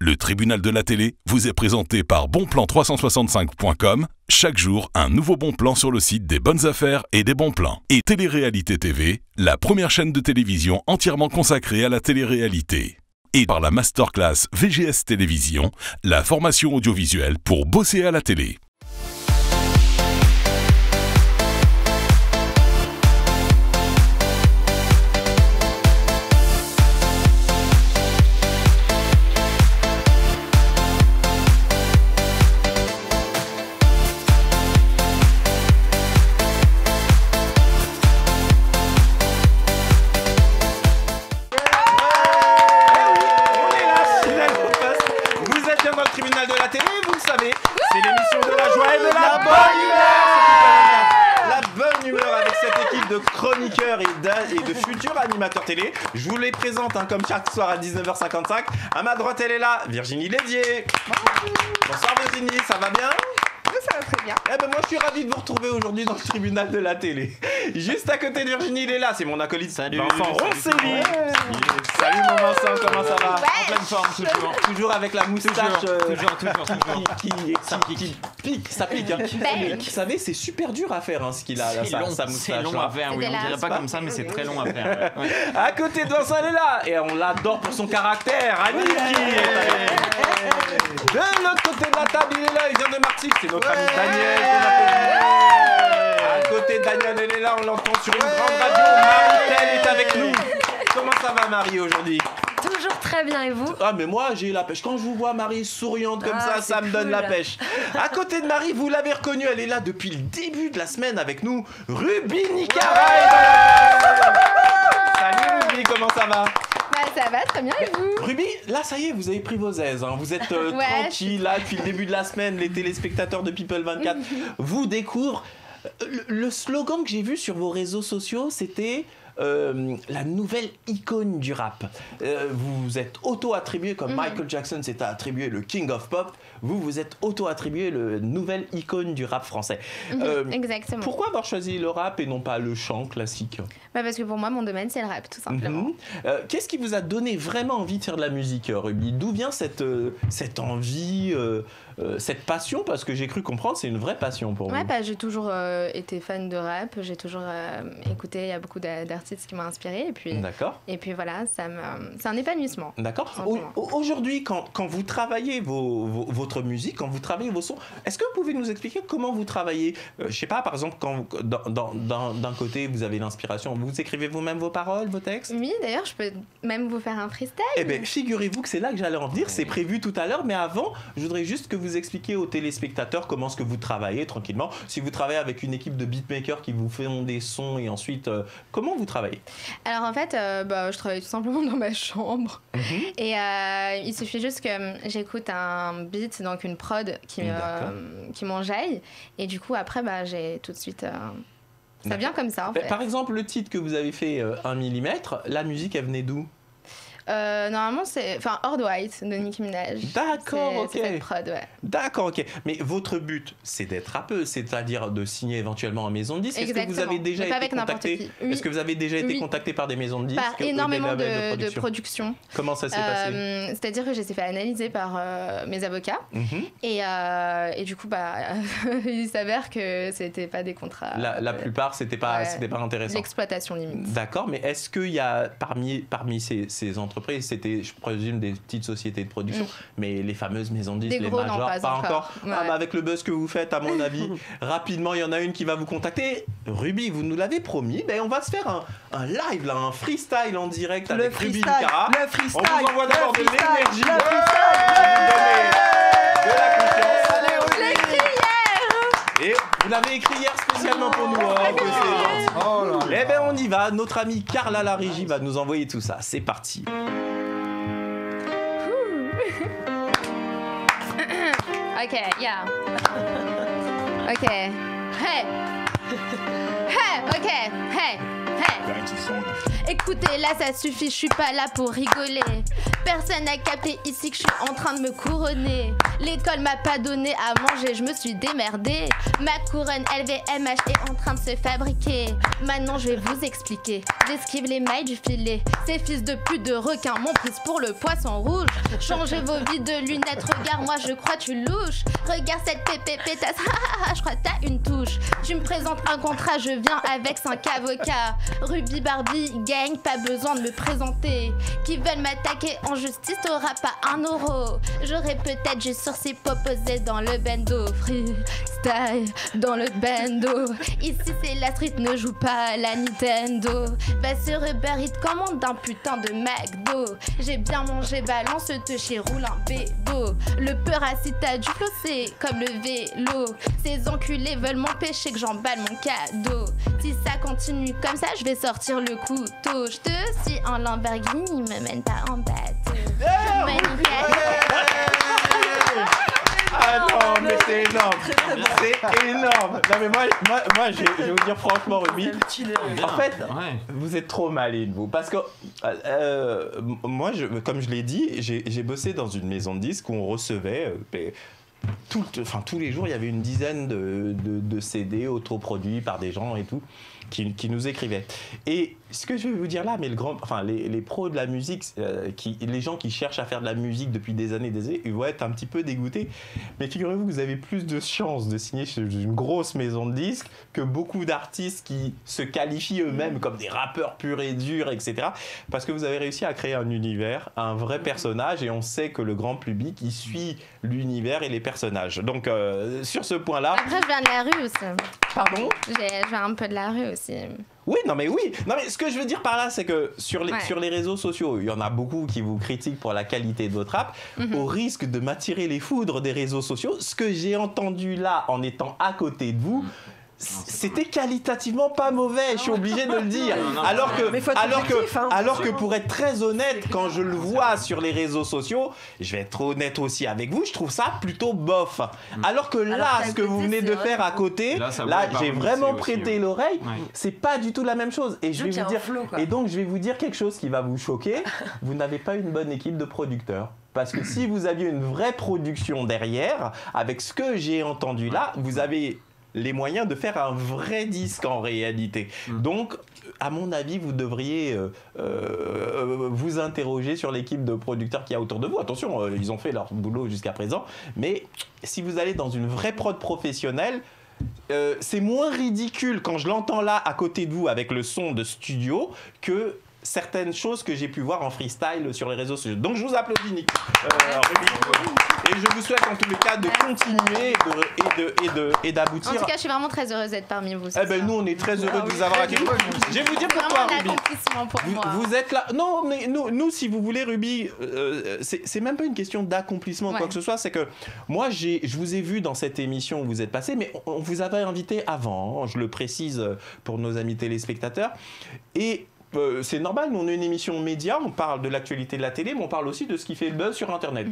Le tribunal de la télé vous est présenté par bonplan365.com. Chaque jour, un nouveau bon plan sur le site des bonnes affaires et des bons plans. Et Télé-Réalité TV, la première chaîne de télévision entièrement consacrée à la télé-réalité. Et par la masterclass VGS Télévision, la formation audiovisuelle pour bosser à la télé. Et de futurs animateurs télé. Je vous les présente comme chaque soir à 19h55. À ma droite, elle est là, Virginie Lédier. Bonsoir Virginie, ça va bien ? Ça va très bien. Eh ben moi je suis ravi de vous retrouver aujourd'hui dans le tribunal de la télé. Juste à côté de Virginie, il est là, c'est mon acolyte Vincent Roncelli. Ouais. Salut mon Vincent, comment ça va ? En pleine forme toujours. Toujours avec la moustache toujours. Qui pique, ça pique. Hein. Vous savez, c'est super dur à faire ce qu'il a là, sa moustache. C'est long à faire, oui, on dirait pas comme ça, mais c'est très long à faire. Ouais. À côté de Vincent, elle est là, et on l'adore pour son caractère. Annie de l'autre côté de la table, il est là, il vient de Martigues, c'est notre ami Daniel. À côté de Daniel, elle est là, on l'entend sur une grande radio. Marie-Telle est avec nous. Comment ça va Marie aujourd'hui ? Toujours très bien, et vous ? Ah mais moi j'ai la pêche. Quand je vous vois Marie souriante comme ça me donne la pêche. À côté de Marie, vous l'avez reconnue, elle est là depuis le début de la semaine avec nous. Ruby Nicaray. Salut Ruby, comment ça va ? Ça va très bien, et vous ? Ruby, là ça y est, vous avez pris vos aises, vous êtes tranquille là depuis le début de la semaine. Les téléspectateurs de People 24 vous découvrent. Le slogan que j'ai vu sur vos réseaux sociaux, c'était la nouvelle icône du rap. Vous êtes auto-attribué, comme Michael Jackson s'était attribué le King of Pop, vous êtes auto-attribué le nouvelle icône du rap français. Exactement. Pourquoi avoir choisi le rap et non pas le chant classique ? Parce que pour moi, mon domaine, c'est le rap, tout simplement. Qu'est-ce qui vous a donné vraiment envie de faire de la musique, Ruby ? D'où vient cette envie, cette passion ? Parce que j'ai cru comprendre, c'est une vraie passion pour vous. J'ai toujours été fan de rap, j'ai toujours écouté, il y a beaucoup d'artistes qui m'ont inspiré, et puis voilà, c'est un épanouissement. D'accord. Aujourd'hui, quand vous travaillez votre musique, quand vous travaillez vos sons, est-ce que vous pouvez nous expliquer comment vous travaillez ? Je sais pas, par exemple, quand d'un côté vous avez l'inspiration, vous écrivez vous-même vos paroles, vos textes ? Oui, d'ailleurs, je peux même vous faire un freestyle. Eh bien, figurez-vous que c'est là que j'allais en venir, c'est prévu tout à l'heure, mais avant, je voudrais juste que vous expliquiez aux téléspectateurs comment est-ce que vous travaillez tranquillement. Si vous travaillez avec une équipe de beatmakers qui vous font des sons et ensuite, comment vous travaillez ? Alors en fait, je travaille tout simplement dans ma chambre. Et il suffit juste que j'écoute un beat, donc une prod qui m'enjaille. Et du coup, après, j'ai tout de suite... ça vient comme ça, en fait. Par exemple, le titre que vous avez fait, 1 mm, la musique, elle venait d'où ? Normalement, c'est Hard White de Nicki Minaj. D'accord, ok. C'est cette prod, ouais. D'accord, ok. Mais votre but, c'est d'être rappeuse, c'est-à-dire de signer éventuellement en maison de disque. Est-ce que vous avez déjà été contacté ? Est-ce que vous avez déjà été contacté par des maisons de disques ? Par énormément de productions. Comment ça s'est passé ? C'est-à-dire que j'ai été fait analyser par mes avocats. Et du coup, il s'avère que c'était pas des contrats. La plupart, c'était pas intéressant. L'exploitation limite. D'accord, mais est-ce qu'il y a parmi ces entreprises, c'était, je présume, des petites sociétés de production, mais les fameuses maisons de disques, les gros, majors, non, pas encore. Ouais. Mais avec le buzz que vous faites, à mon avis, rapidement, il y en a une qui va vous contacter. Ruby, vous nous l'avez promis, on va se faire un live, là, un freestyle en direct avec Ruby Nicara. Le freestyle. On vous envoie d'abord de l'énergie. Le freestyle. De la confiance. Je l'ai écrit hier. Et vous l'avez écrit hier spécialement pour nous. Eh bien, on y va. Notre amie Carla la régie va nous envoyer tout ça. C'est parti. Ok, yeah. Ok. Hey. Hey, ok, hey. Écoutez, là ça suffit, je suis pas là pour rigoler. Personne n'a capté ici que je suis en train de me couronner. L'école m'a pas donné à manger, je me suis démerdée. Ma couronne LVMH est en train de se fabriquer. Maintenant je vais vous expliquer. J'esquive les mailles du filet. Ces fils de pute de requins m'ont prise pour le poisson rouge. Changez vos vies de lunettes, regarde moi je crois tu louches. Regarde cette pépé pétasse, je crois t'as une touche. Tu me présentes un contrat, je viens avec 5 avocats. Ruby Barbie gang, pas besoin de me présenter. Qui veulent m'attaquer en justice, t'auras pas 1 euro. J'aurais peut-être juste sourcils posé dans le bendo. Freestyle dans le bendo. Ici c'est la street, ne joue pas à la Nintendo. Va sur Uber Eats, commande un putain de McDo. J'ai bien mangé, balance-te chez roule un bédo. Le peur assis t'as du flow, c'est comme le vélo. Ces enculés veulent m'empêcher que j'emballe mon cadeau. Si ça continue comme ça, je vais sortir le couteau. Je te si un Lamborghini me mène pas en bateau. Ah non, mais c'est énorme. C'est énorme. Non mais moi je vais vous dire franchement, Ruby. En fait, vous êtes trop maline, vous. Parce que moi, comme je l'ai dit, j'ai bossé dans une maison de disques où on recevait... tous les jours, il y avait une dizaine de CD autoproduits par des gens et tout qui nous écrivaient. Et ce que je vais vous dire là, mais les pros de la musique, les gens qui cherchent à faire de la musique depuis des années, ils vont être un petit peu dégoûtés. Mais figurez-vous que vous avez plus de chances de signer chez une grosse maison de disques que beaucoup d'artistes qui se qualifient eux-mêmes comme des rappeurs purs et durs, etc. Parce que vous avez réussi à créer un univers, un vrai personnage, et on sait que le grand public, il suit l'univers et les personnages. Donc, sur ce point-là... Après, je viens de la rue aussi. Pardon ? Je viens un peu de la rue aussi. Oui. Non mais ce que je veux dire par là, c'est que sur les réseaux sociaux, il y en a beaucoup qui vous critiquent pour la qualité de votre rap, au risque de m'attirer les foudres des réseaux sociaux. Ce que j'ai entendu là, en étant à côté de vous, c'était qualitativement pas mauvais, je suis obligé de le dire. Alors que pour être très honnête, quand je le vois sur les réseaux sociaux, je vais être honnête aussi avec vous, je trouve ça plutôt bof. Alors que là, ce que vous venez de faire à côté, là j'ai vraiment prêté l'oreille, c'est pas du tout la même chose. Et je vais vous dire, et donc je vais vous dire quelque chose qui va vous choquer. Vous n'avez pas une bonne équipe de producteurs. Parce que si vous aviez une vraie production derrière, avec ce que j'ai entendu là, vous avez les moyens de faire un vrai disque en réalité. Donc, à mon avis, vous devriez vous interroger sur l'équipe de producteurs qu'il y a autour de vous. Attention, ils ont fait leur boulot jusqu'à présent, mais si vous allez dans une vraie prod professionnelle, c'est moins ridicule quand je l'entends là à côté de vous avec le son de studio que certaines choses que j'ai pu voir en freestyle sur les réseaux sociaux. Donc je vous applaudis, Nick. Et je vous souhaite en tous les cas de continuer et d'aboutir. En tout cas, je suis vraiment très heureuse d'être parmi vous. Nous, on est très heureux de vous avoir accueilli. Je vais vous dire pourquoi, Ruby. Vous êtes là. Non, mais nous, si vous voulez, Ruby, c'est même pas une question d'accomplissement ou quoi que ce soit. C'est que moi, je vous ai vu dans cette émission où vous êtes passé, mais on vous avait invité avant. Je le précise pour nos amis téléspectateurs. Et c'est normal, nous on a une émission média, on parle de l'actualité de la télé, mais on parle aussi de ce qui fait le buzz sur Internet.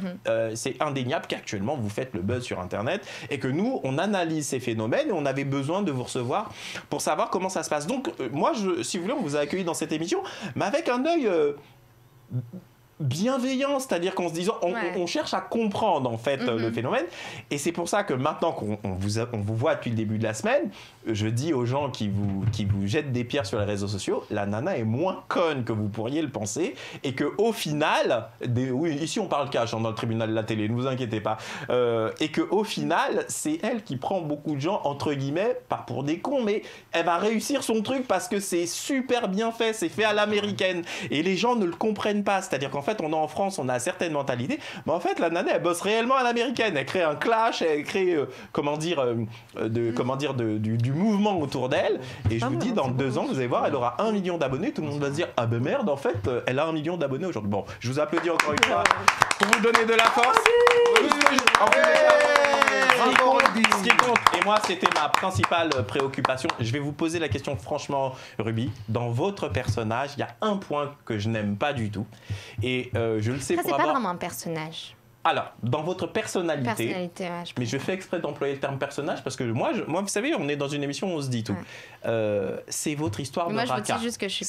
C'est indéniable qu'actuellement vous faites le buzz sur Internet et que nous on analyse ces phénomènes et on avait besoin de vous recevoir pour savoir comment ça se passe. Donc moi, si vous voulez, on vous a accueilli dans cette émission, mais avec un œil bienveillant, c'est-à-dire qu'en se disant on cherche à comprendre en fait le phénomène, et c'est pour ça que maintenant qu'on vous voit depuis le début de la semaine, je dis aux gens qui vous jettent des pierres sur les réseaux sociaux, la nana est moins conne que vous pourriez le penser, et que au final, ici on parle cash dans le tribunal de la télé, ne vous inquiétez pas, et que au final c'est elle qui prend beaucoup de gens entre guillemets, pas pour des cons, mais elle va réussir son truc parce que c'est super bien fait, c'est fait à l'américaine, et les gens ne le comprennent pas, c'est-à-dire qu'en fait on a en France, on a certaines mentalités, mais en fait la nana elle bosse réellement à l'américaine, elle crée un clash, elle crée du mouvement autour d'elle, et je vous dis dans 2 ans vous allez voir, elle aura 1 million d'abonnés, tout le monde va se dire ah ben merde, en fait elle a 1 million d'abonnés aujourd'hui. Bon, je vous applaudis encore une fois pour vous donner de la force. Ce qui compte, et moi c'était ma principale préoccupation, je vais vous poser la question franchement, Ruby, dans votre personnage il y a un point que je n'aime pas du tout, et je le sais ça, pour c'est avoir... pas vraiment un personnage. Alors, dans votre personnalité, ouais, mais je fais exprès d'employer le terme personnage parce que moi, vous savez, on est dans une émission où on se dit tout. C'est votre histoire de Raka. Moi, je vous dis juste que je suis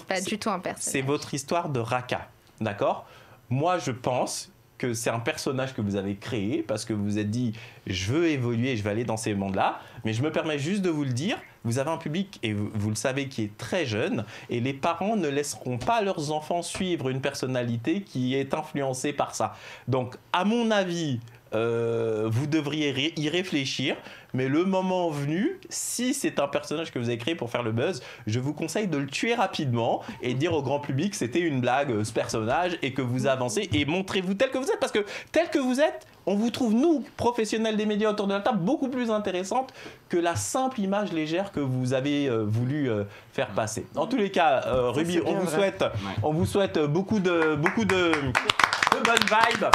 pas du tout un personnage. C'est votre histoire de Raka, d'accord? Moi, je pense que c'est un personnage que vous avez créé parce que vous vous êtes dit je veux évoluer, je vais aller dans ces mondes-là, mais je me permets juste de vous le dire, vous avez un public, et vous le savez, qui est très jeune, et les parents ne laisseront pas leurs enfants suivre une personnalité qui est influencée par ça. Donc, à mon avis, vous devriez y réfléchir, mais le moment venu, si c'est un personnage que vous avez créé pour faire le buzz, je vous conseille de le tuer rapidement et dire au grand public c'était une blague, ce personnage, et que vous avancez et montrez-vous tel que vous êtes, parce que tel que vous êtes, on vous trouve, nous, professionnels des médias autour de la table, beaucoup plus intéressante que la simple image légère que vous avez voulu faire passer. En tous les cas, Ruby, on vous souhaite beaucoup de bonnes vibes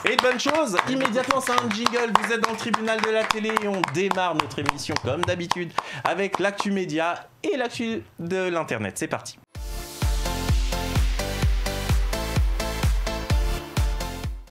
et de bonnes choses. Immédiatement, c'est un jingle. Vous êtes dans le tribunal de la télé et on démarre notre émission comme d'habitude avec l'actu média et l'actu de l'internet. C'est parti.